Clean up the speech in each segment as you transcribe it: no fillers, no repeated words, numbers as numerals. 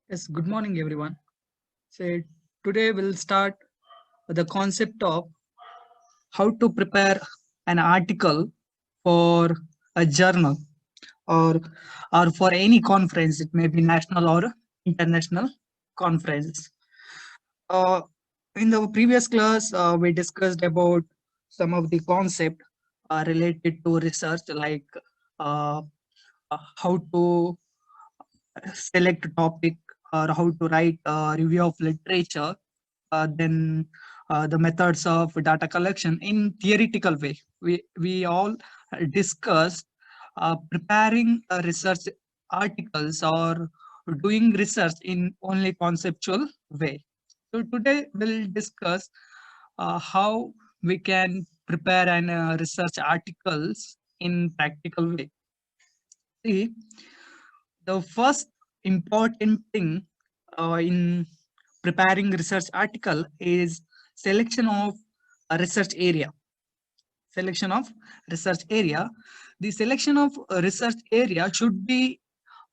Yes, good morning, everyone. So today we'll start with the concept of how to prepare an article for a journal or for any conference. It may be national or international conference. Uh, in the previous class, we discussed about some of the concept related to research, like uh, how to select a topic or how to write a review of literature, then the methods of data collection in theoretical way. We all discussed preparing research articles or doing research in only conceptual way. So today we'll discuss how we can prepare an research articles in practical way. See, the first important thing in preparing research article is selection of a research area. Selection of research area. The selection of a research area should be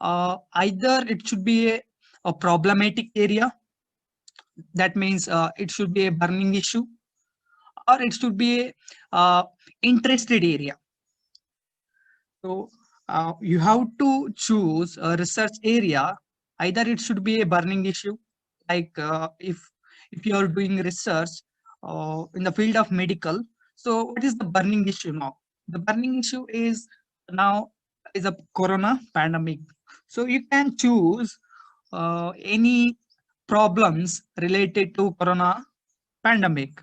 either it should be a problematic area. That means it should be a burning issue, or it should be a interested area. So you have to choose a research area. Either it should be a burning issue, like if you are doing research in the field of medical. So what is the burning issue now? The burning issue is now is a corona pandemic. So you can choose any problems related to corona pandemic,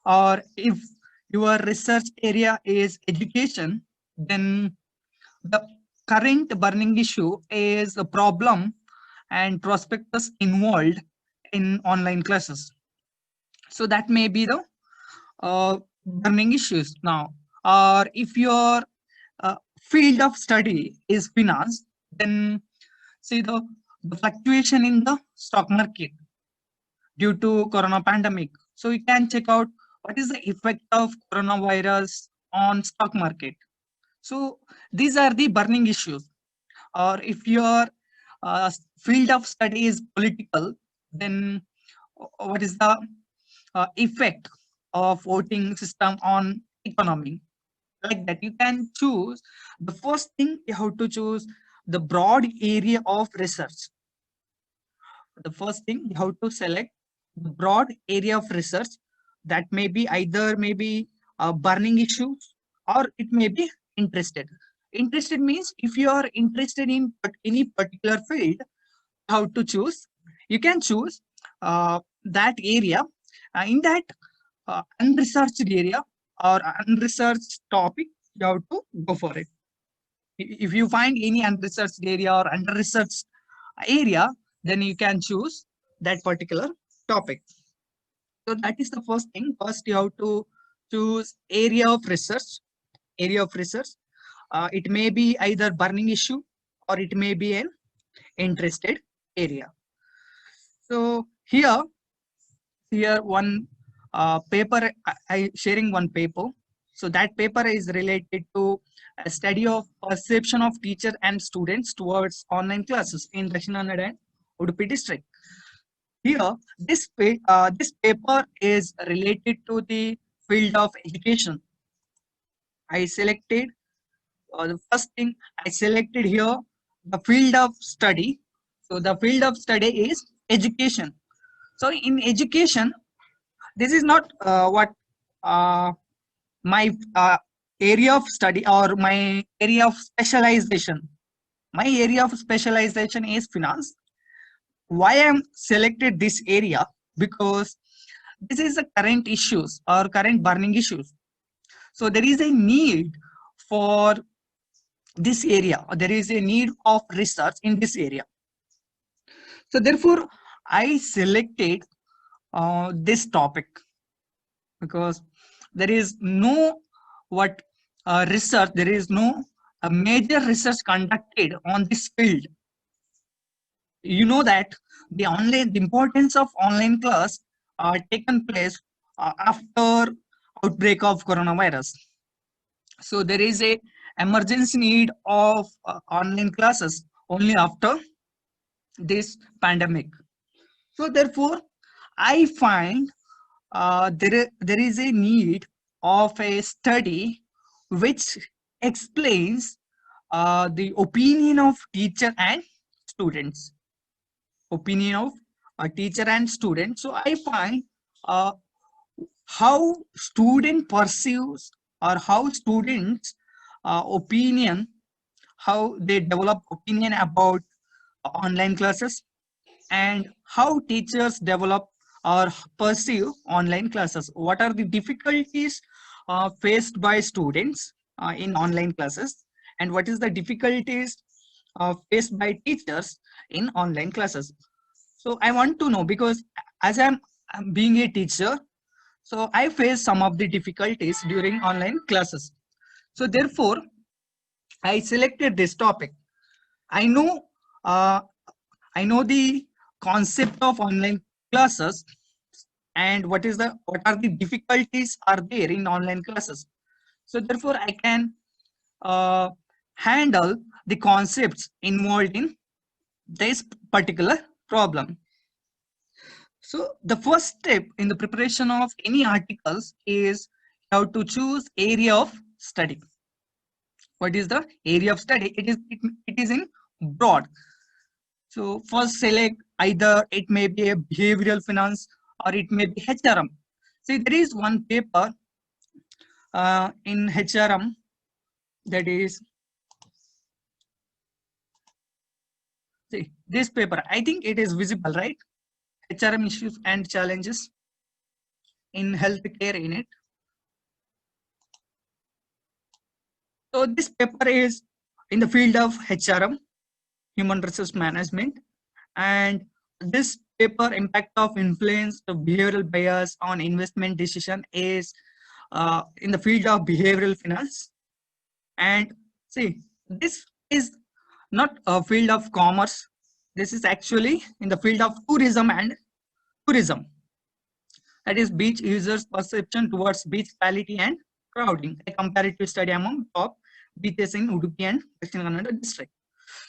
or if your research area is education, then the current burning issue is a problem and prospectus involved in online classes. So that may be the burning issues now. Or if your field of study is finance, then see the fluctuation in the stock market due to corona pandemic. So you can check out what is the effect of coronavirus on stock market. So these are the burning issues. Or if your field of study is political, then what is the effect of voting system on economy? Like that, you can choose. The first thing you have to choose the broad area of research. The first thing you have to select the broad area of research. That may be either maybe burning issues, or it may be interested. Interested means if you are interested in any particular field, how to choose. You can choose that area. In that unresearched area or unresearched topic, you have to go for it. If you find any unresearched area or under-researched area, then you can choose that particular topic. So that is the first thing. First, you have to choose area of research. Area of research. It may be either burning issue, or it may be an interested area. So here one paper, I sharing one paper. So that paper is related to a study of perception of teacher and students towards online classes in Dakshinanad and Udupi district. Here, this paper is related to the field of education. I selected the first thing I selected here the field of study. So the field of study is education. So in education, this is not what uh, my area of study or my area of specialization. My area of specialization is finance. Why I am selected this area? Because this is the current issues or current burning issues. So there is a need for this area, or there is a need of research in this area. So therefore I selected this topic, because there is no what research, there is no major research conducted on this field. You know that the importance of online class taken place after outbreak of coronavirus. So there is a emergency need of online classes only after this pandemic. So therefore, I find there is a need of a study which explains the opinion of teacher and students. Opinion of a teacher and student. So I find uh, how student perceives or how students opinion, how they develop opinion about online classes, and how teachers develop or perceive online classes. What are the difficulties faced by students in online classes, and what is the difficulties faced by teachers in online classes? So I want to know, because as I'm being a teacher, so I face some of the difficulties during online classes. So therefore, I selected this topic. I know uh, I know the concept of online classes, and what are the difficulties are there in online classes. So therefore, I can uh, handle the concepts involved in this particular problem. So the first step in the preparation of any articles is how to choose area of study. What is the area of study? It is in broad. So first select either it may be a behavioral finance or it may be HRM. See, there is one paper in HRM, that is, see, this paper. I think it is visible, right? HRM issues and challenges in healthcare in it. So this paper is in the field of HRM, human resource management, and this paper, impact of influence of behavioral bias on investment decision, is in the field of behavioral finance. And see, this is not a field of commerce. This is actually in the field of tourism and tourism. That is beach users' perception towards beach quality and crowding. A comparative study among top beaches in Udupi and Western Kannada district.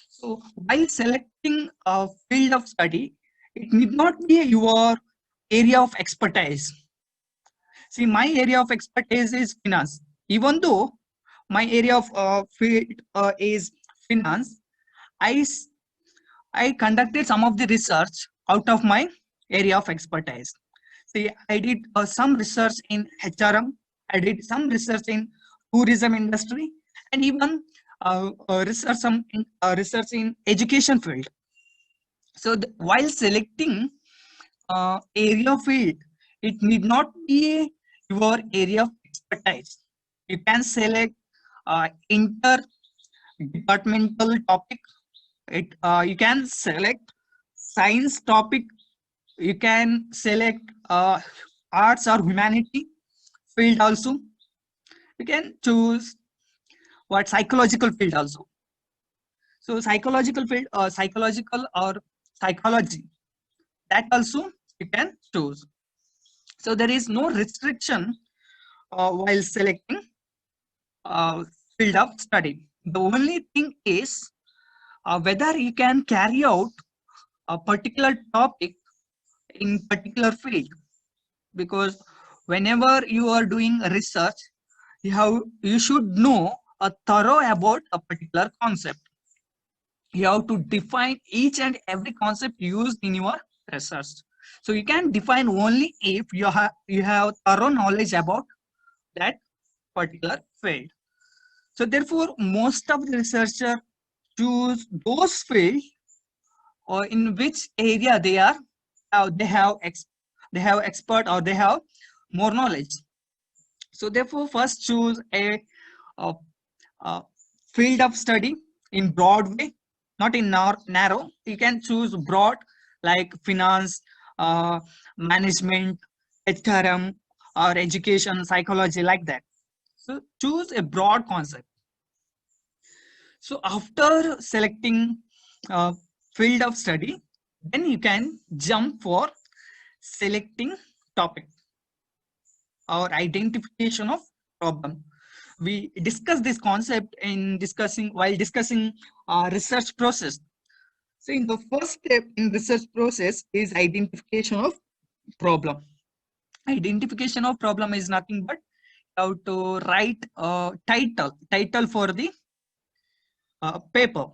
So while selecting a field of study, it need not be your area of expertise. See, my area of expertise is finance. Even though my area of field is finance, I, s- I conducted some of the research out of my area of expertise. See, I did some research in HRM, I did some research in tourism industry, and even research in education field. So while selecting area field, it need not be your area of expertise. You can select inter-departmental topic. You can select science topic. You can select arts or humanity field also. You can choose what psychological field also. So psychological field, psychological or psychology, that also you can choose. So there is no restriction while selecting field of study. The only thing is whether you can carry out a particular topic in particular field, because whenever you are doing research, you should know a thorough about a particular concept. You have to define each and every concept used in your research. So you can define only if you have thorough knowledge about that particular field. So therefore, most of the researcher choose those fields or in which area they are they have expert or they have more knowledge. So therefore, first choose a, a field of study in broad way, not in narrow. You can choose broad like finance, management, HRM, or education, psychology, like that. So choose a broad concept. So after selecting field of study, then you can jump for selecting topic or identification of problem. We discuss this concept in discussing while discussing research process. So in the first step in research process is identification of problem. Identification of problem is nothing but how to write a title for the paper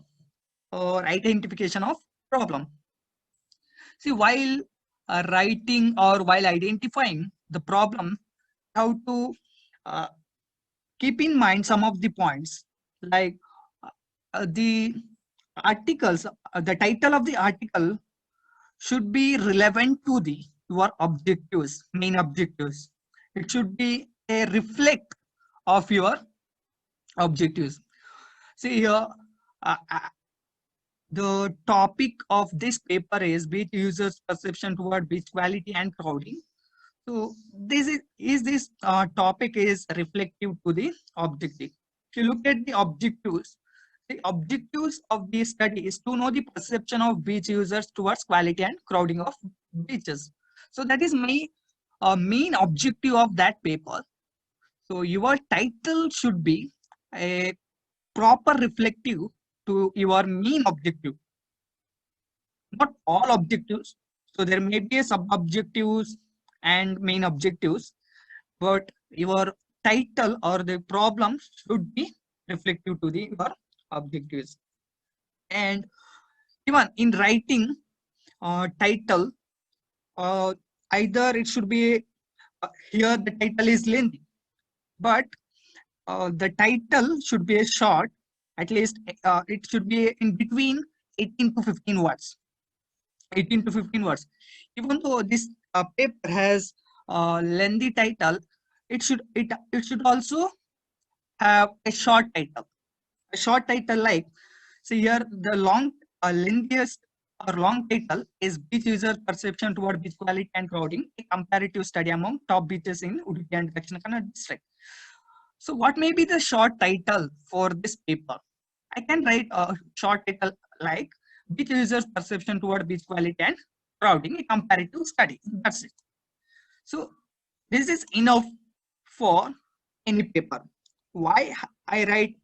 or identification of problem. See, while writing or while identifying the problem, how to uh, keep in mind some of the points like the articles, the title of the article should be relevant to the your objectives, main objectives. It should be a reflect of your objectives. See here, the topic of this paper is beach users' perception toward beach quality and crowding. So this is this topic is reflective to the objective. If you look at the objectives of the study is to know the perception of beach users towards quality and crowding of beaches. So that is my main objective of that paper. So your title should be a proper reflective to your main objective, not all objectives. So there may be a sub objectives and main objectives, but your title or the problem should be reflective to the your objectives. And even in writing title, uh, either it should be here the title is lengthy, but the title should be a short. At least it should be in between 18 to 15 words. 18 to 15 words. Even though this paper has lengthy title, it should also have a short title. A short title like, so here the long lengthiest or long title is beach user perception toward beach quality and crowding, a comparative study among top beaches in Udupi and Dakshina Kannada district. So what may be the short title for this paper? I can write a short title like beach users perception toward beach quality and crowding, a comparative study. That's it. So this is enough for any paper. Why I write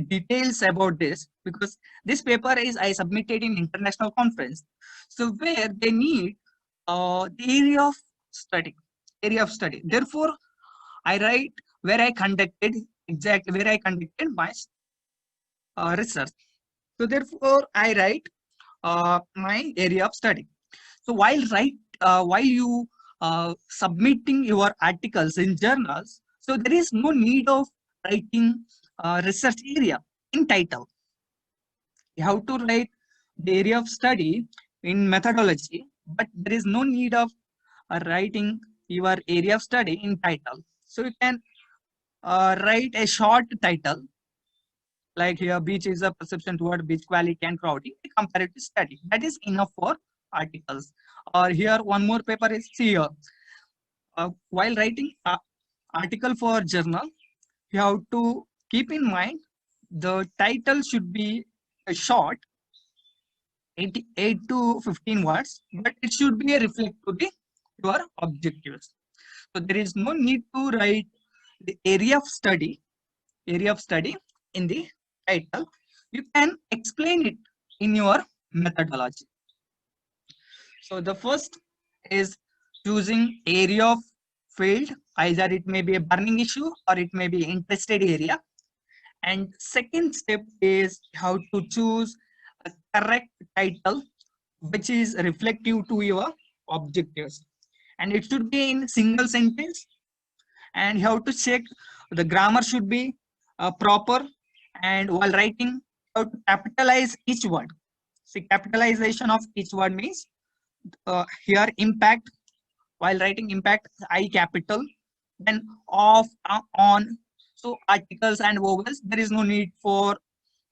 details about this? Because this paper is I submitted in international conference, so where they need the area of study. Therefore, I write where I conducted exactly where I conducted my research. So therefore, I write my area of study. So while you submitting your articles in journals, so there is no need of writing research area in title. You have to write the area of study in methodology, but there is no need of writing your area of study in title. So you can write a short title like here beach is a perception toward beach quality and crowding, a comparative study. That is enough for articles. Or here one more paper is here. While writing article for journal, you have to keep in mind the title should be a short 8 to 15 words, but it should be a reflect to the your objectives. So there is no need to write the area of study in the title. You can explain it in your methodology. So the first is choosing area of field, either it may be a burning issue or it may be interested area. And second step is how to choose a correct title which is reflective to your objectives. And it should be in single sentence, and you have to check the grammar should be proper, and while writing how to capitalize each word. See, capitalization of each word means here impact, while writing impact I capital, then off on. So articles and vowels, there is no need for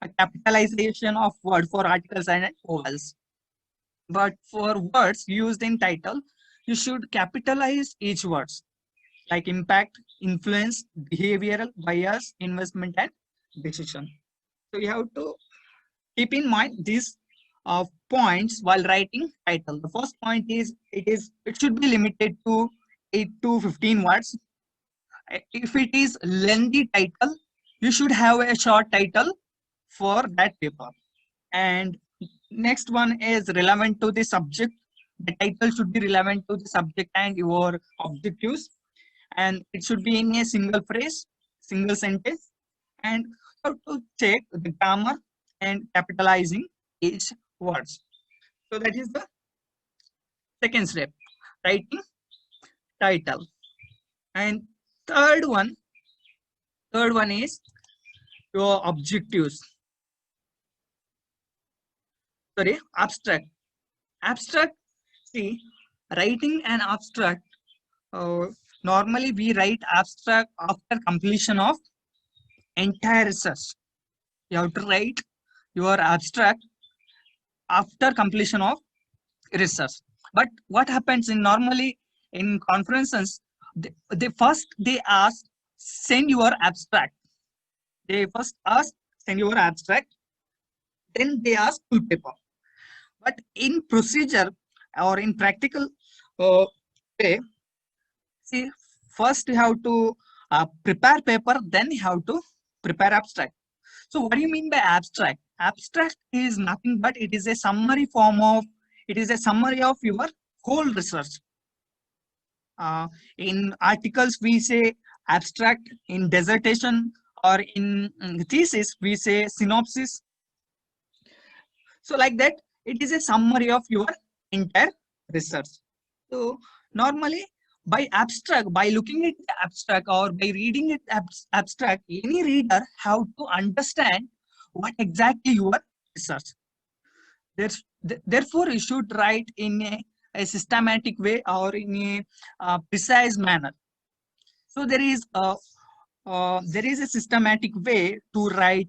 a capitalization of word for articles and vowels, but for words used in title you should capitalize each words like impact, influence, behavioral, bias, investment, and decision. So you have to keep in mind these points while writing title. The first point is it should be limited to 8 to 15 words. If it is lengthy title, you should have a short title for that paper. And next one is relevant to the subject. The title should be relevant to the subject and your objectives, and it should be in a single phrase, single sentence, and how to check the grammar and capitalizing each words. So that is the second step, writing title. And third one, third one is your objectives. Sorry, abstract. Abstract. See, writing an abstract. Uh, Normally, we write abstract after completion of entire research. You have to write your abstract after completion of research. But what happens in normally in conferences, they first they ask send your abstract. They first ask send your abstract, then they ask full paper. But in procedure or in practical way, see, first you have to prepare paper, then you have to prepare abstract. So what do you mean by abstract? Abstract is nothing but it is a summary form of, it is a summary of your whole research. In articles, we say abstract. In dissertation or in thesis, we say synopsis. So like that, it is a summary of your entire research. So normally by abstract, by looking at the abstract or by reading it abstract, any reader have to understand what exactly your research. Therefore, you should write in a systematic way or in a precise manner. So there is a systematic way to write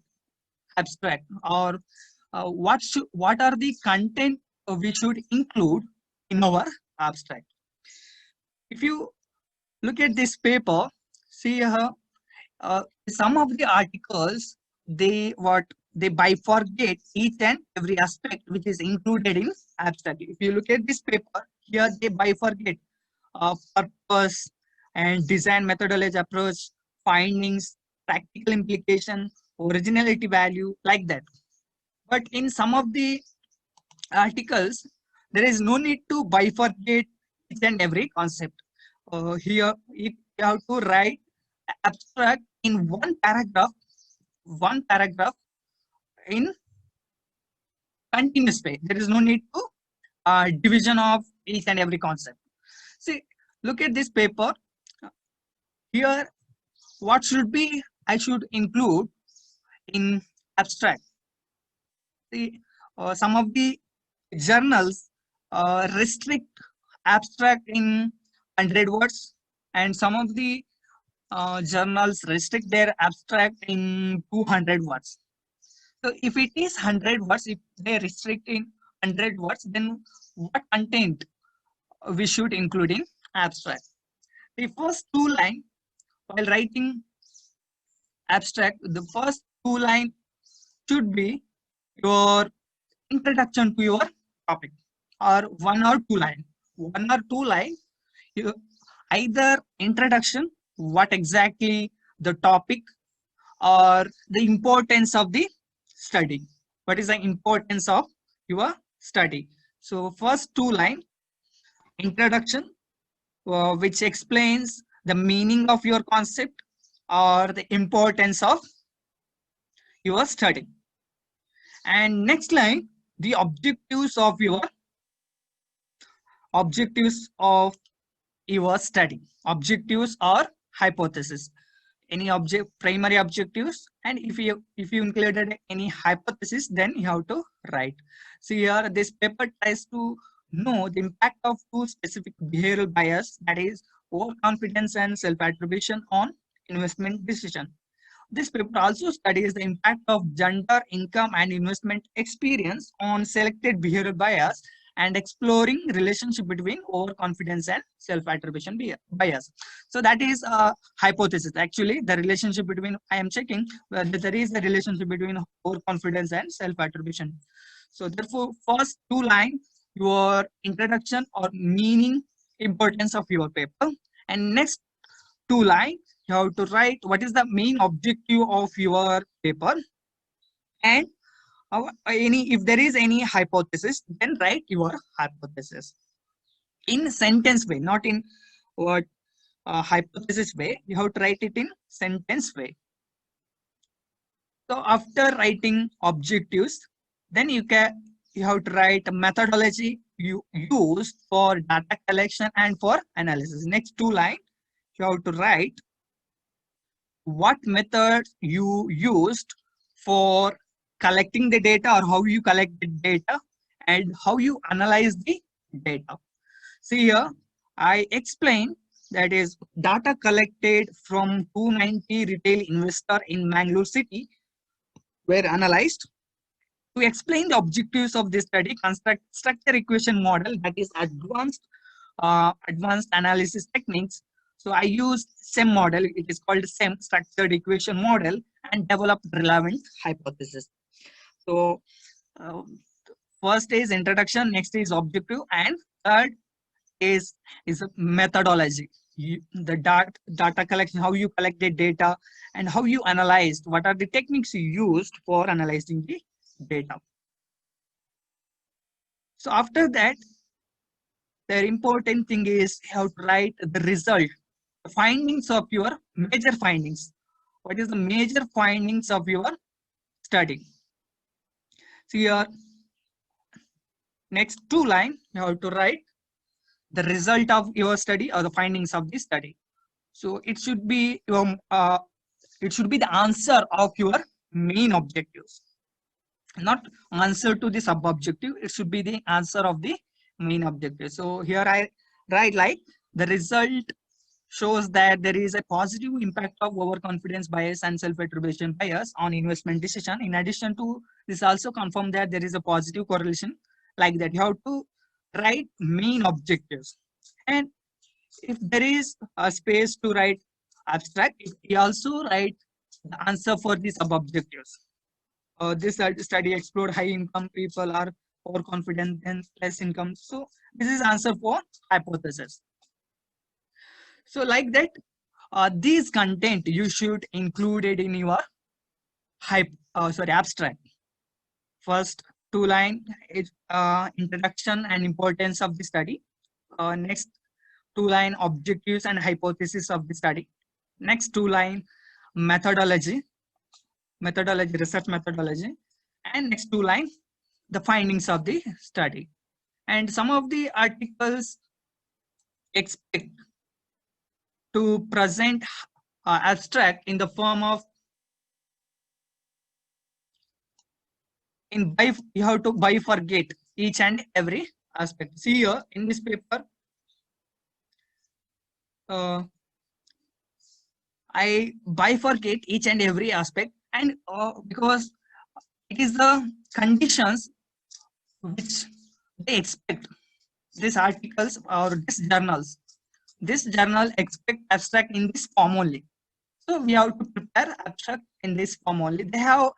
abstract, or what are the content we should include in our abstract. If you look at this paper, see some of the articles, they bifurcate each and every aspect which is included in abstract. If you look at this paper, here they bifurcate purpose and design methodology approach, findings, practical implication, originality value, like that. But in some of the articles, there is no need to bifurcate each and every concept. Here, you have to write abstract in one paragraph in continuous way. There is no need to division of each and every concept. See, look at this paper. Here, what should be I should include in abstract. See, some of the journals restrict abstract in 100 words, and some of the journals restrict their abstract in 200 words. So if it is 100 words, if they restrict in 100 words, then what content we should include in abstract? The first two lines, while writing abstract, the first two lines should be your introduction to your topic, or one or two line. One or two line, either introduction, what exactly the topic, or the importance of the study. What is the importance of your study? So first two line, introduction, which explains the meaning of your concept or the importance of your study. And next line, the objectives of your study. Objectives or hypothesis. Any primary objectives, and if you included any hypothesis, then you have to write. See here, this paper tries to know the impact of two specific behavioral bias, that is overconfidence and self-attribution, on investment decision. This paper also studies the impact of gender, income, and investment experience on selected behavioral bias, and exploring relationship between overconfidence and self-attribution bias. So that is a hypothesis. Actually, the relationship between, I am checking whether there is a relationship between overconfidence and self-attribution. So therefore, first two lines, your introduction or meaning, importance of your paper, and next two lines, you have to write what is the main objective of your paper, and if there is any hypothesis, then write your hypothesis in sentence way, not in what hypothesis way. You have to write it in sentence way. So after writing objectives, then you have to write methodology you used for data collection and for analysis. Next two lines, you have to write what method you used for collecting the data, or how you collect the data, and how you analyze the data. See here, I explain that is data collected from 290 retail investor in Mangalore city were analyzed. To explain the objectives of this study, construct structure equation model, that is advanced analysis techniques. So I used SEM model. It is called SEM, structured equation model, and developed relevant hypothesis. So uh, first is introduction, next is objective, and third is a methodology. The data collection, how you collect the data, and how you analyzed, what are the techniques you used for analyzing the data. So after that, the important thing is you have to write the result, the findings of your major findings. What is the major findings of your study? So here, next two lines, you have to write the result of your study or the findings of the study. So it should be your the answer of your main objectives, not answer to the sub objective. It should be the answer of the main objective. So here I write like the result shows that there is a positive impact of overconfidence bias and self-attribution bias on investment decision. In addition to this, also confirm that there is a positive correlation. Like that, you have to write main objectives, and if there is a space to write abstract, you also write the answer for the sub objectives. This study explored high income people are overconfident and less income. So this is answer for hypothesis. So like that, these content you should include it in your abstract. First two line is introduction and importance of the study. Next two line objectives and hypothesis of the study. Next two line methodology, research methodology, and next two line the findings of the study. And some of the articles expect to present abstract in the form of you have to bifurcate each and every aspect. See here in this paper, I bifurcate each and every aspect, and because it is the conditions which they expect these articles or these journals. This journal expect abstract in this form only. So we have to prepare abstract in this form only. They have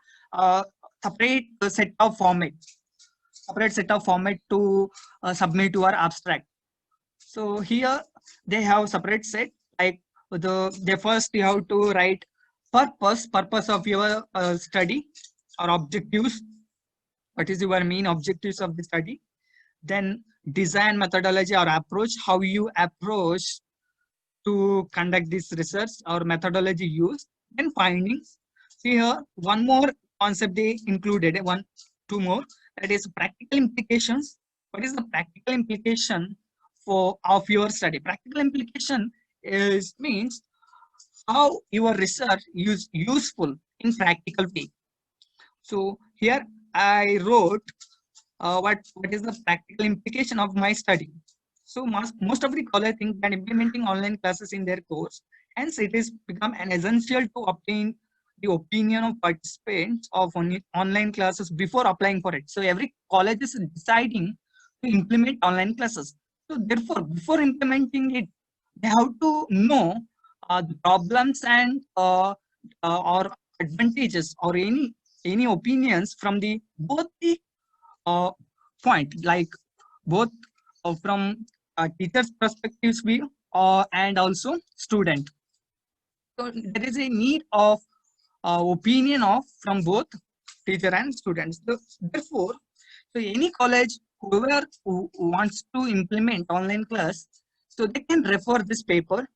separate set of format to submit to our abstract. So here they have separate set, like they first you have to write purpose of your study or objectives. What is your main objectives of the study? Then design methodology or approach, how you approach to conduct this research or methodology used. Then findings. See here, one more concept they included, two more, that is practical implications. What is the practical implication of your study? Practical implication means how your research is useful in practical way. So here I wrote what is the practical implication of my study. So most of the college think that implementing online classes in their course, hence it is become an essential to obtain the opinion of participants of online classes before applying for it. So every college is deciding to implement online classes. So therefore, before implementing it, they have to know the problems and or advantages or any opinions from the both the point, like both from teacher's perspectives view and also student. So there is a need of opinion of from both teacher and students. Therefore, so any college, whoever who wants to implement online class, so they can refer this paper,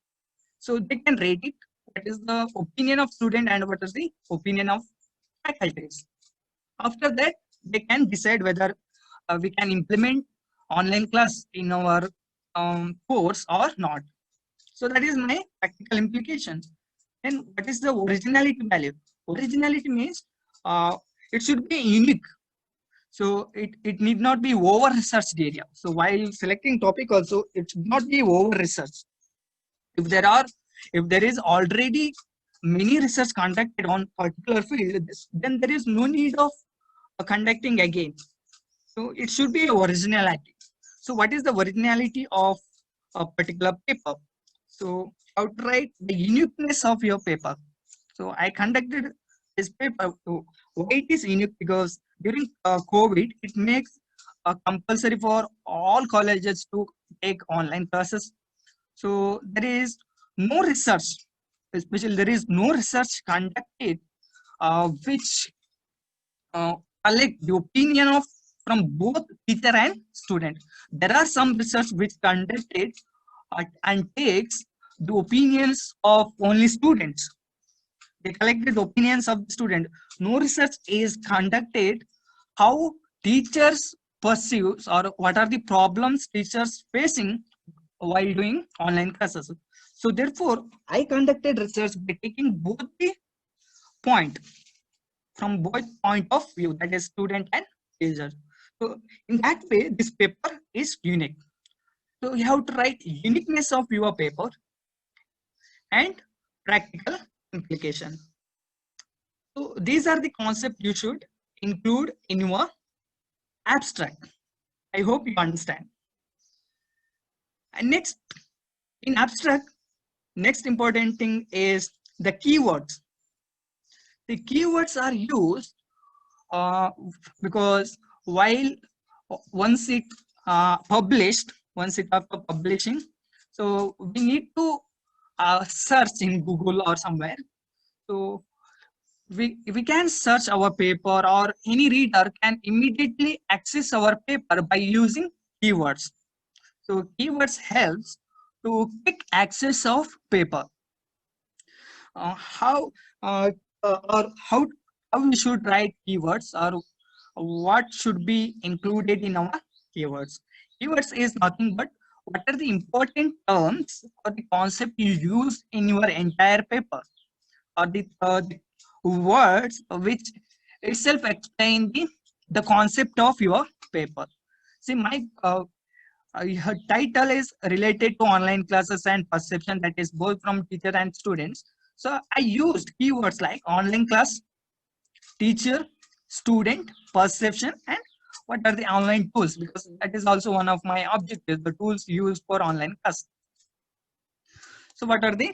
so they can rate it. What is the opinion of student and what is the opinion of faculties. After that, they can decide whether we can implement online class in our course or not. So that is my practical implication. And what is the originality value? Originality means it should be unique. So it need not be over researched area. So while selecting topic also, it should not be over research. If there is already many research conducted on particular field, then there is no need of conducting again. So it should be originality. So what is the originality of a particular paper? So outright the uniqueness of your paper. So I conducted this paper. So why it is unique? Because during COVID, it makes compulsory for all colleges to take online classes. So there is no research, especially there is no research conducted which uh, collect the opinion of from both teacher and student. There are some research which conducted and takes the opinions of only students. They collected the opinions of the student. No research is conducted how teachers pursues or what are the problems teachers facing while doing online classes. So therefore, I conducted research by taking both the point from both point of view, that is student and teacher. So in that way, this paper is unique. So you have to write uniqueness of your paper and practical implication. So these are the concepts you should include in your abstract. I hope you understand. And next, in abstract, next important thing is the keywords. The keywords are used uh, because while once it published, once it after publishing, so we need to search in Google or somewhere. So we can search our paper, or any reader can immediately access our paper by using keywords. So keywords helps to quick access of paper. How or how we should write keywords, or what should be included in our keywords. Keywords is nothing but what are the important terms or the concept you use in your entire paper, or the words which itself explain the concept of your paper. See, my her title is related to online classes and perception, that is both from teacher and students. So I used keywords like online class, teacher, student, perception, and what are the online tools, because that is also one of my objectives, the tools used for online class. So what are the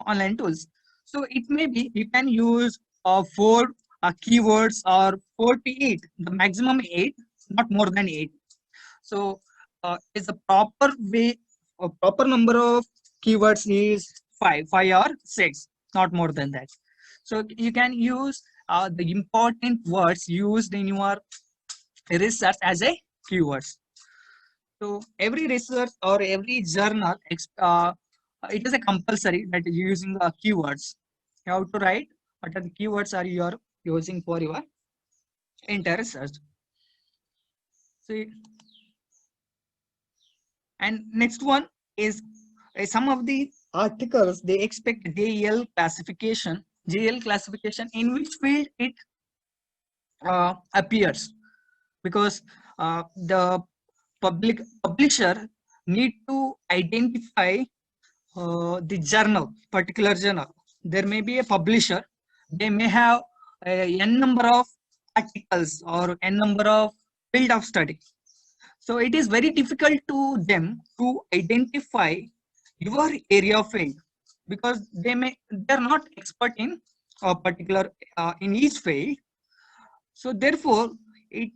online tools? So it may be you can use four keywords, or 48, the maximum 8, not more than 8. So is a proper way, a proper number of keywords is 5 or 6, not more than that. So you can use the important words used in your research as a keywords. So every research or every journal, it is a compulsory that using the keywords. You have to write what are the keywords are you are using for your entire research. So, and next one is some of the articles they expect JEL classification. JEL classification, in which field it appears, because the publisher need to identify the journal, particular journal. There may be a publisher, they may have a n number of articles or n number of field of study. So it is very difficult to them to identify your area of field, because they're not expert in a particular in each field. So therefore, it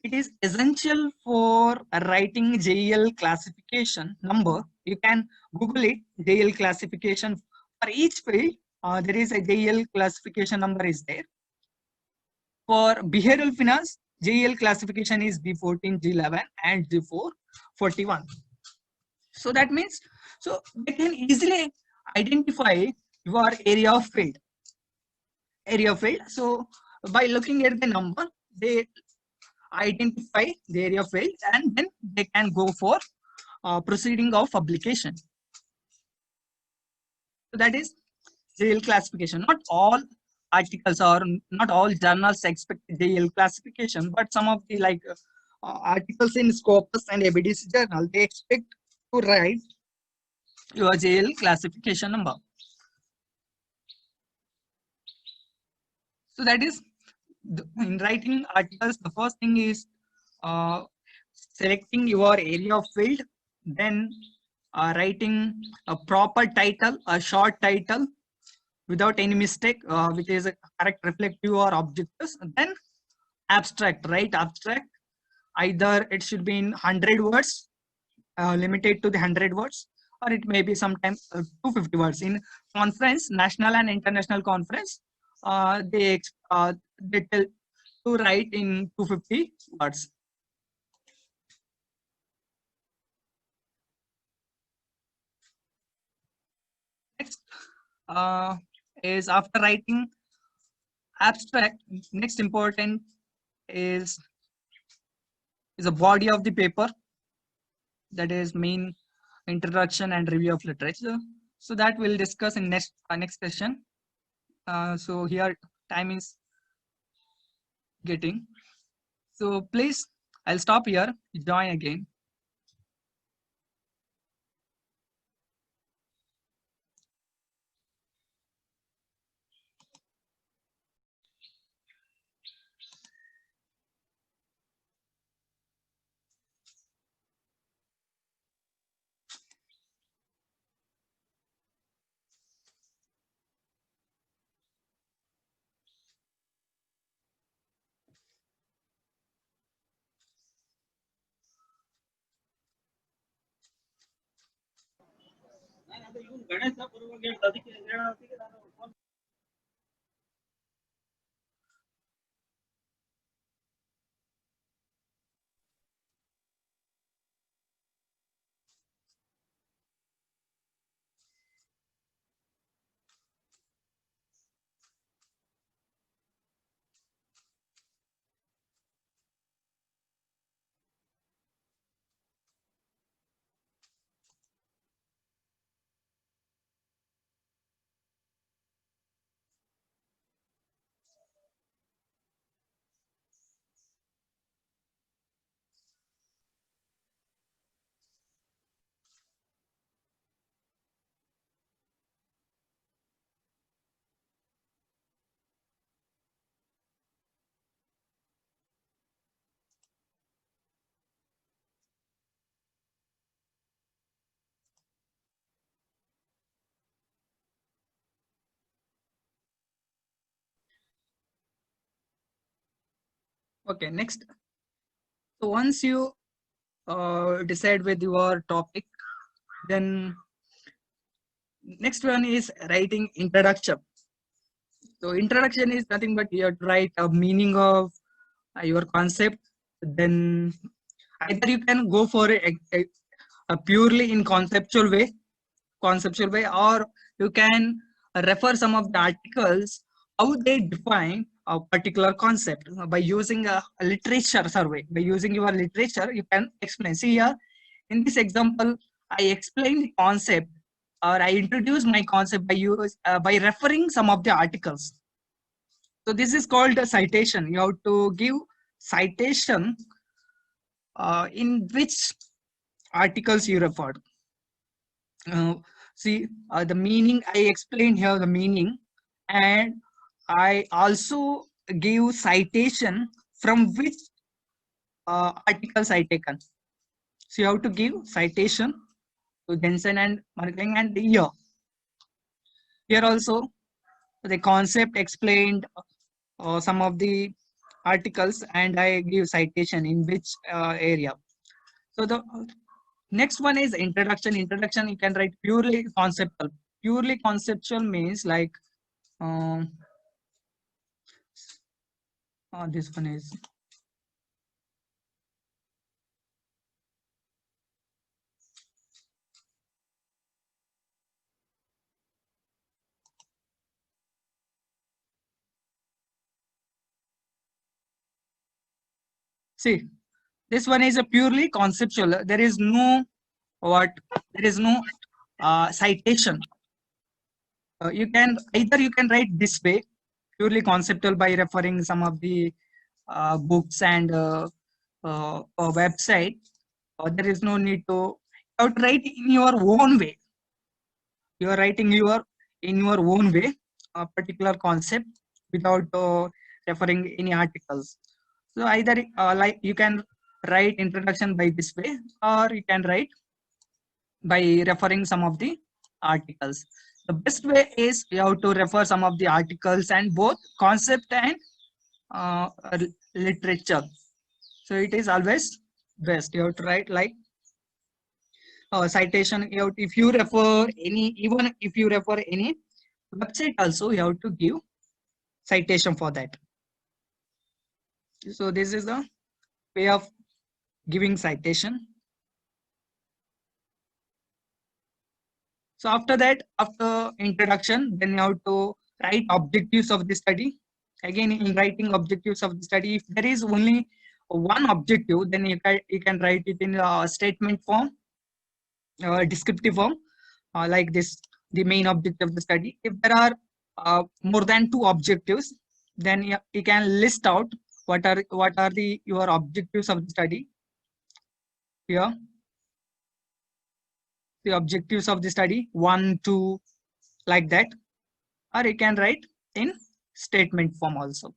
is essential for writing JEL classification number. You can Google it, JEL classification for each field. There is a JEL classification number is there. For behavioral finance, JEL classification is B14, G11, and G441. So that means, so they can easily identify your area of field. So by looking at the number, they identify the area of field, and then they can go for proceeding of publication. So that is JEL classification. Not all articles or not all journals expect JEL classification, but some of the articles in Scopus and ABDC journal, they expect to write your JEL classification number. So that is, in writing articles, the first thing is selecting your area of field, then writing a proper title, a short title without any mistake, which is a correct reflective or objectives. Then abstract, write abstract. Either it should be in 100 words, limited to the 100 words, or it may be sometimes 250 words. In conference, national and international conference, they tell to write in 250 words. Next is, after writing abstract, next important is the body of the paper, that is main introduction and review of literature. So that we'll discuss in next session. So here time is getting, so please, I'll stop here, join again. Okay, next. So once you decide with your topic, then next one is writing introduction. So introduction is nothing but you have to write a meaning of your concept. Then either you can go for a purely in conceptual way, or you can refer some of the articles how they define a particular concept by using a literature survey. By using your literature, you can explain. See here, in this example, I explain the concept, or I introduce my concept by referring some of the articles. So this is called a citation. You have to give citation in which articles you referred. See, the meaning, I explained here the meaning, and I also give citation from which articles I taken. So you have to give citation to Jensen and Markling and the year. Here also the concept explained, some of the articles, and I give citation in which area. So the next one is introduction. Introduction, you can write purely conceptual. Purely conceptual means like This one is see, this one is a purely conceptual. There is no what there is no citation. You can either you can write this way, purely conceptual, by referring some of the books and website. There is no need to, you have to write in your own way. You are writing your in your own way a particular concept without referring any articles. So either like you can write introduction by this way, or you can write by referring some of the articles. The best way is you have to refer some of the articles and both concept and literature. So it is always best. You have to write like citation. You have if you refer any, even if you refer any website also, you have to give citation for that. So this is the way of giving citation. So after that, after introduction, then you have to write objectives of the study. Again, in writing objectives of the study, if there is only one objective, then you can write it in a statement form, descriptive form, like this, the main objective of the study. If there are more than two objectives, then you can list out what are the your objectives of the study here. The objectives of the study, 1, 2, like that, or you can write in statement form also.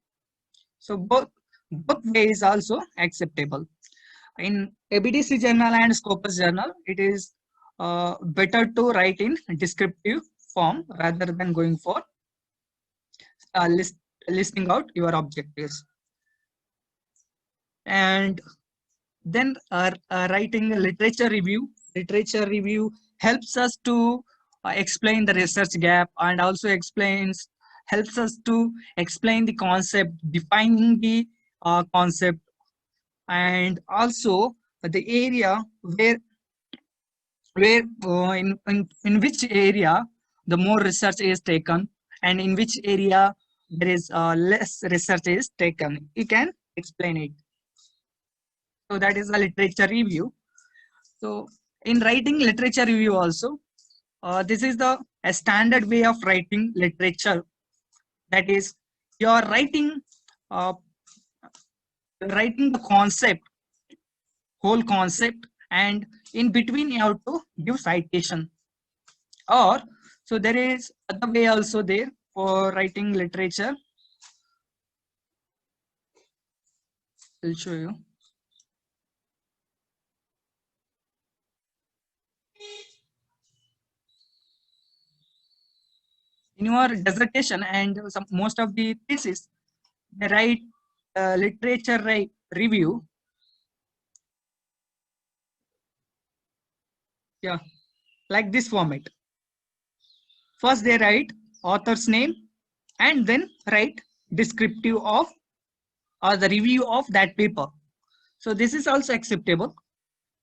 So both ways also acceptable. In ABDC journal and Scopus journal, it is better to write in descriptive form rather than going for listing out your objectives. And then writing a literature review. Literature review helps us to explain the research gap, and also helps us to explain the concept, defining the concept, and also the area where in which area the more research is taken, and in which area there is less research is taken. You can explain it. So that is a literature review. So in writing literature review also, this is the a standard way of writing literature. That is, you are uh, writing the concept, whole concept, and in between you have to give citation. Or so there is other way also there for writing literature. I'll show you. In your dissertation and most of the thesis, they write literature review. Yeah, like this format. First they write author's name and then write descriptive of or the review of that paper. So this is also acceptable.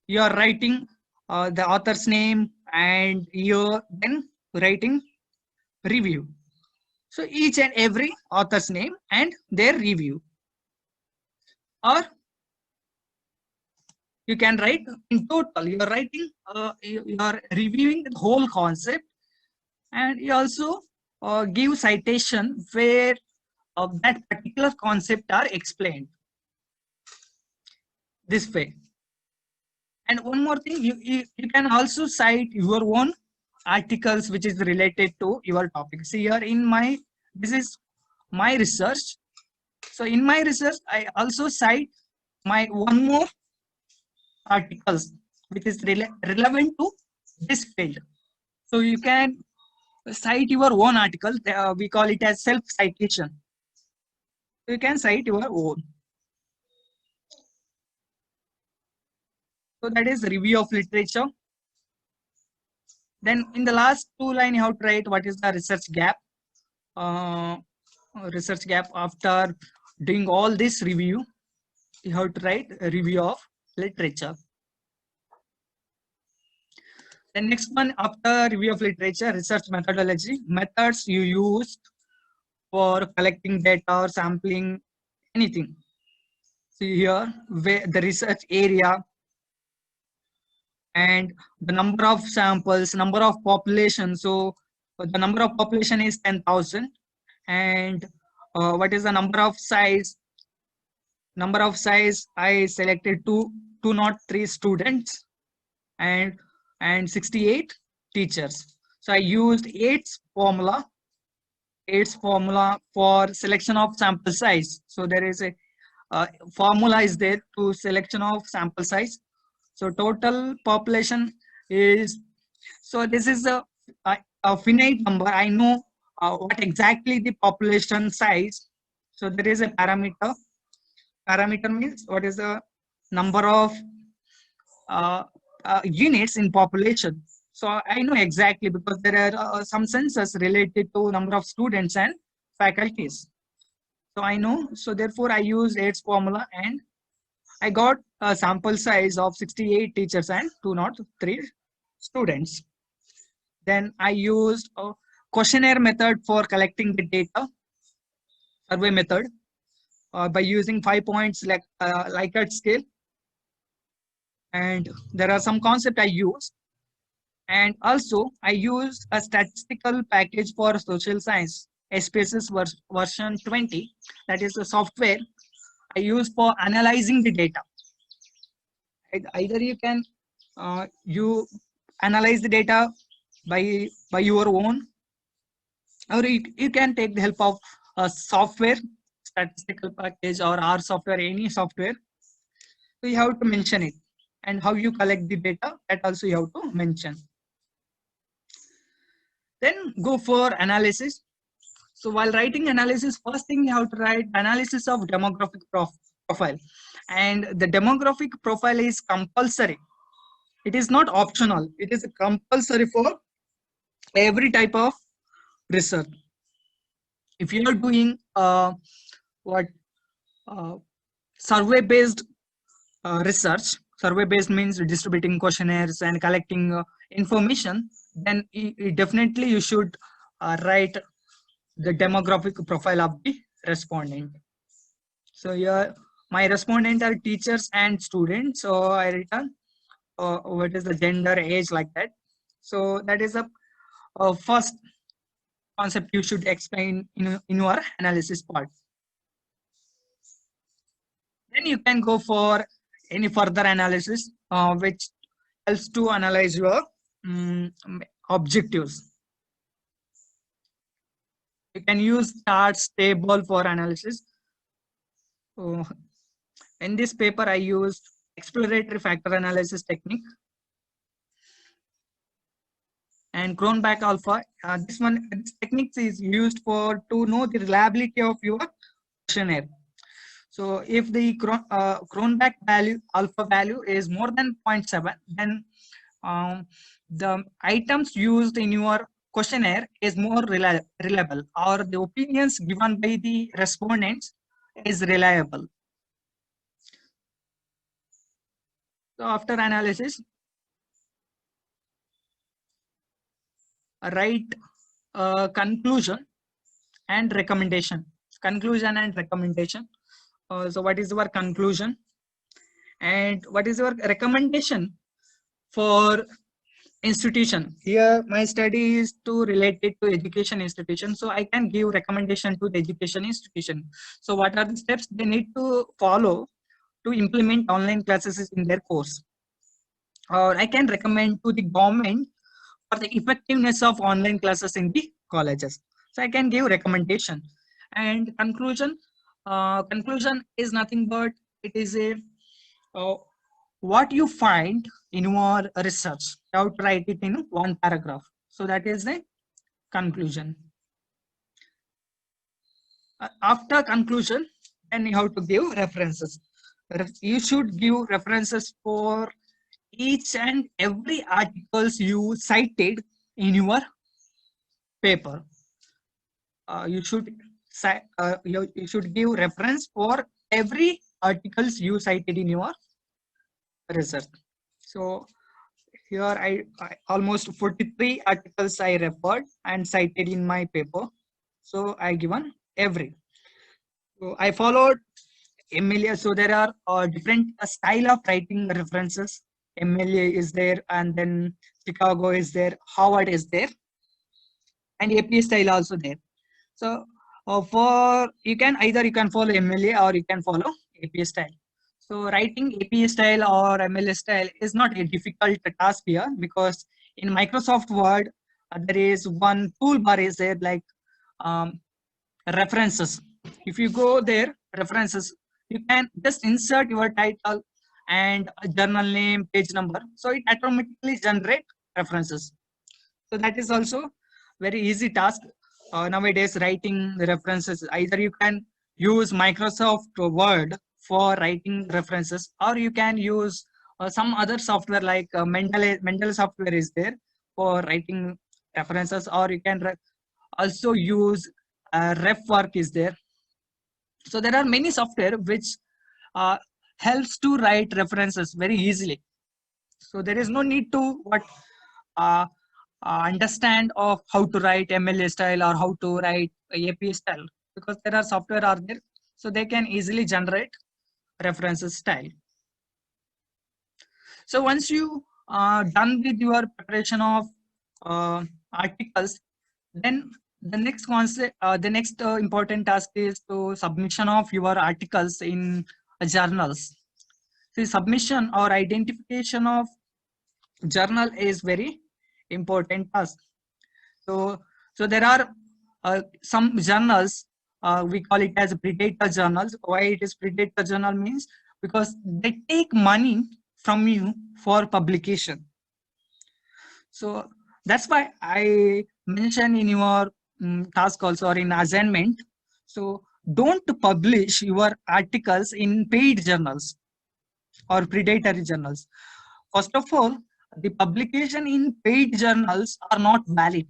You are writing the author's name and year, then writing review. So each and every author's name and their review. Or you can write in total, you are writing, you are reviewing the whole concept, and you also give citation where that particular concept are explained this way. And one more thing, you can also cite your own articles which is related to your topic. See here in my, this is my research. So in my research, I also cite my one more articles which is relevant to this field. So you can cite your own article. We call it as self-citation. You can cite your own. So that is review of literature. Then in the last two line, you have to write what is the research gap. Research gap after doing all this review, you have to write a review of literature. The next one, after review of literature, research methodology, methods you use for collecting data or sampling anything. See here, where the research area and the number of samples, number of population. So the number of population is 10,000, and what is the number of size? Number of size, I selected 203 students and 68 teachers. So I used Yates formula for selection of sample size. So there is a formula is there to selection of sample size. So total population is, so this is a finite number. I know what exactly the population size. So there is a parameter. Parameter means what is the number of units in population. So I know exactly because there are some census related to number of students and faculties. So I know, so therefore I used Yates formula and I got a sample size of 68 teachers and 203 students. Then I used a questionnaire method for collecting the data, survey method, by using 5 points like Likert scale. And there are some concept I used. And also I used a statistical package for social science, SPSS version 20. That is the software I use for analyzing the data. Either you can you analyze the data by your own, or you can take the help of a software, statistical package or R software, any software. So you have to mention it, and how you collect the data, that also you have to mention. Then go for analysis. So while writing analysis, first thing you have to write analysis of demographic profile, and the demographic profile is compulsory. It is not optional. It is compulsory for every type of research. If you are doing survey based research, survey based means distributing questionnaires and collecting information, then definitely you should write the demographic profile of the respondent. So here my respondent are teachers and students, so I written what is the gender, age, like that. So that is a first concept you should explain in your analysis part. Then you can go for any further analysis which helps to analyze your objectives. You can use charts, table for analysis. In this paper I used exploratory factor analysis technique and Cronbach alpha. This technique is used to know the reliability of your questionnaire. So if the Cronbach value, alpha value, is more than 0.7, then the items used in your questionnaire is more reliable, or the opinions given by the respondents is reliable. So after analysis, write conclusion and recommendation. Conclusion and recommendation. So what is your conclusion and what is your recommendation for institution? Here my study is related to education institution, so I can give recommendation to the education institution. So what are the steps they need to follow to implement online classes in their course? Or I can recommend to the government for the effectiveness of online classes in the colleges. So I can give recommendation. And conclusion, conclusion is nothing but it is a what you find in your research. You have to write it in one paragraph. So that is the conclusion. After conclusion, then you have to give references. You should give references for each and every articles you cited in your paper. You should you should give reference for every articles you cited in your research. So here I almost 43 articles I referred and cited in my paper. So I given every. So I followed MLA. So there are different style of writing references. MLA is there, and then Chicago is there, Harvard is there, and APA style also there. So for you can follow MLA or you can follow APA style. So writing APA style or MLA style is not a difficult task here, because in Microsoft Word there is one toolbar is there, like um, references. If you go there, references, you can just insert your title and a journal name, page number. So it automatically generate references. So that is also very easy task nowadays, writing the references. Either you can use Microsoft Word for writing references, or you can use some other software like Mendeley software is there for writing references, or you can also use RefWork is there. So there are many software which uh, helps to write references very easily. So there is no need to uh, understand of how to write MLA style or how to write APA style, because there are software are there, so they can easily generate references style. So once you done with your preparation of articles, then the next important task is to submission of your articles in journals. The submission or identification of journal is very important task. So, so there are some journals, we call it as predator journals. Why it is predator journal means because they take money from you for publication. So that's why I mentioned in your task also, or in assignment. So don't publish your articles in paid journals or predatory journals. First of all, the publication in paid journals are not valid.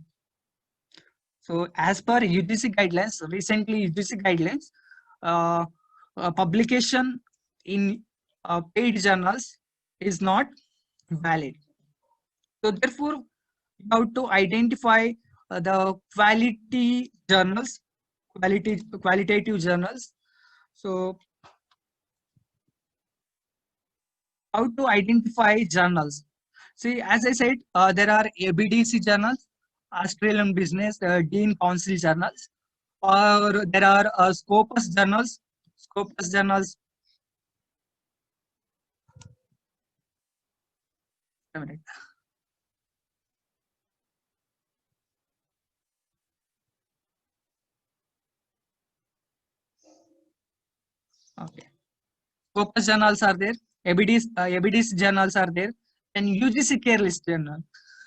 So as per UGC guidelines, recently UGC guidelines, uh, publication in paid journals is not valid. So therefore, you have to identify the qualitative journals. So how to identify journals? See, as I said, there are ABDC journals, Australian Business, Dean Council journals, or there are Scopus journals. Scopus journals. A minute. Okay. Scopus journals are there. ABD's journals are there, and UGC care list journal.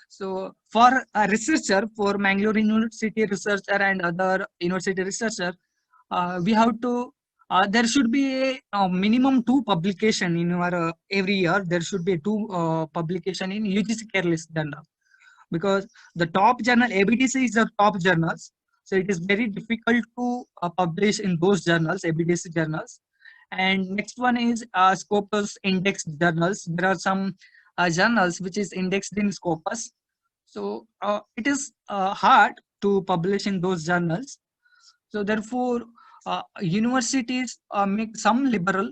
So for a researcher, for Mangalore University researcher and other university researcher, we have to there should be a minimum two publication in your every year. There should be two publication in UGC care list journal, because the top journal ABDC is the top journals. So it is very difficult to publish in those journals, ABDC journals. And next one is Scopus indexed journals. There are some journals which is indexed in Scopus. So it is hard to publish in those journals. So therefore, universities make some liberal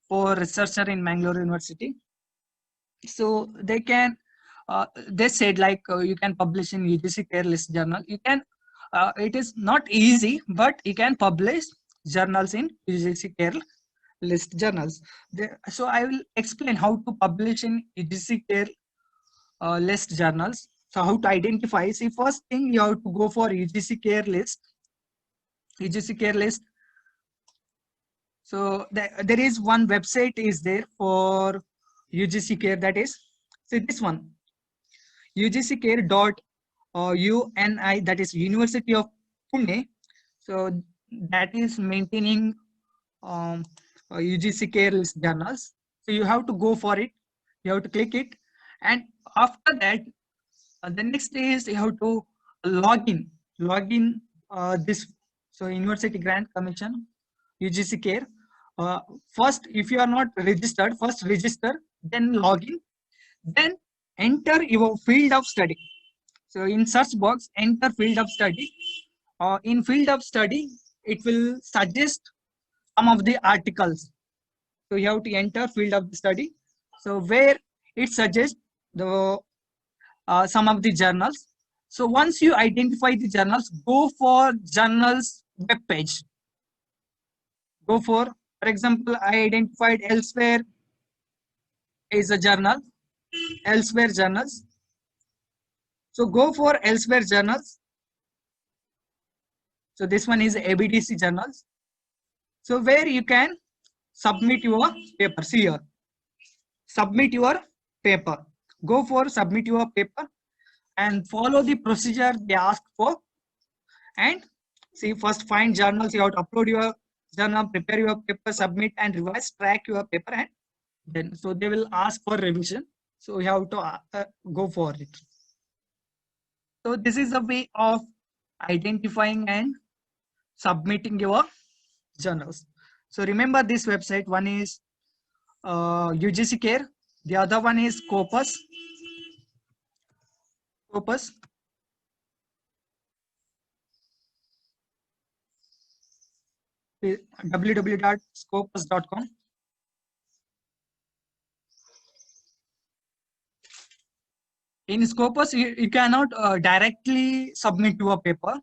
for researcher in Mangalore University. So they said like you can publish in UGC care list journal. You can, it is not easy, but you can publish journals in UGC care list journals. So I will explain how to publish in UGC care list journals. So how to identify? See, first thing you have to go for UGC care list. UGC care list. So there is one website is there for UGC care, that is, see this one, UGCcare.uni, that is University of Pune. So that is maintaining UGC care list journals. So you have to go for it. You have to click it, and after that, the next is you have to log in this. So University Grant Commission, UGC Care. First, if you are not registered, first register, then log in, then enter your field of study. So in search box, enter field of study. In field of study, it will suggest some of the articles. So you have to enter field of the study. So where it suggests the some of the journals. So once you identify the journals, go for journals web page. Go for example, I identified Elsewhere is a journal, Elsewhere journals. So go for Elsewhere journals. So this one is ABDC journals. So where you can submit your paper. See here, submit your paper. Go for submit your paper and follow the procedure they ask for. And see, first find journals. You have to upload your journal, prepare your paper, submit and revise, track your paper, and then so they will ask for revision. So you have to go for it. So this is a way of identifying and submitting your journals. So remember this website. One is UGC Care. The other one is Scopus. Scopus. www.scopus.com. In Scopus, you cannot directly submit your paper.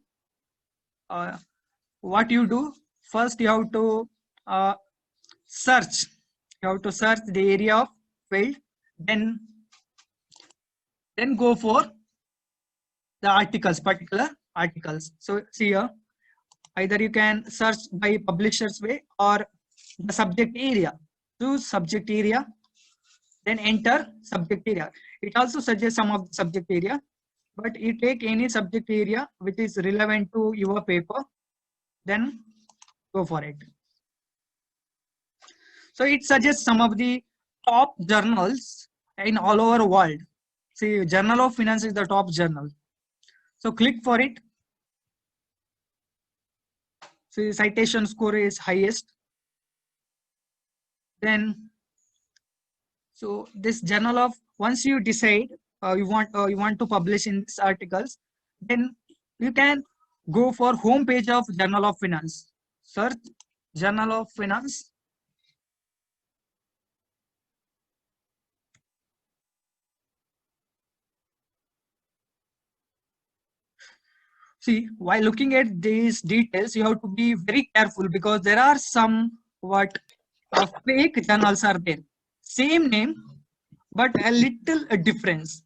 What you do, first you have to search. You have to search the area of field, then go for the articles, particular articles. So see here, either you can search by publisher's way or the subject area. Choose subject area, then enter subject area. It also suggests some of the subject area, but you take any subject area which is relevant to your paper, then go for it. So it suggests some of the top journals in all over world. See, Journal of Finance is the top journal. So click for it. So citation score is highest. Then, so this journal of, once you decide you want to publish in these articles, then you can go for home page of Journal of Finance. Search Journal of Finance. See, while looking at these details, you have to be very careful because there are some fake journals are there. Same name, but a little difference.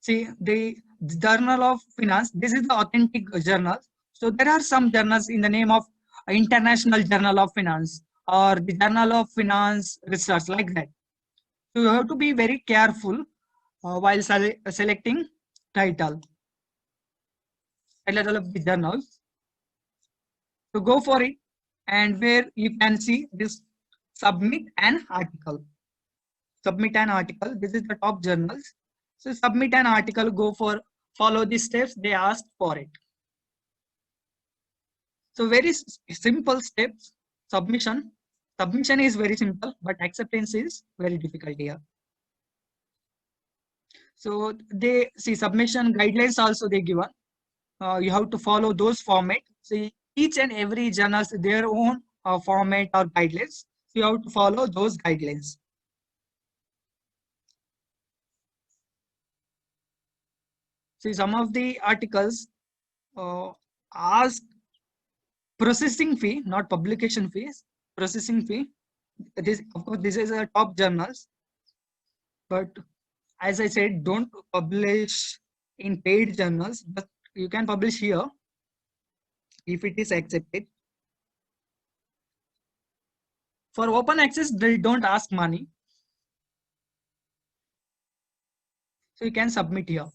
See, the Journal of Finance, this is the authentic journal. So there are some journals in the name of International Journal of Finance or the Journal of Finance Research, like that. So you have to be very careful while selecting title of the journals. So go for it, and where you can see this submit an article. Submit an article. This is the top journals. So submit an article. Go for follow the steps they asked for it. So very simple steps. Submission. Submission is very simple, but acceptance is very difficult here. So they see submission guidelines also they given. You have to follow those format. See, each and every journals their own format or guidelines. So you have to follow those guidelines. See, some of the articles ask processing fee, not publication fees. Processing fee. This, of course, this is a top journals, but as I said, don't publish in paid journals, but you can publish here if it is accepted. For open access, they don't ask money. So you can submit here.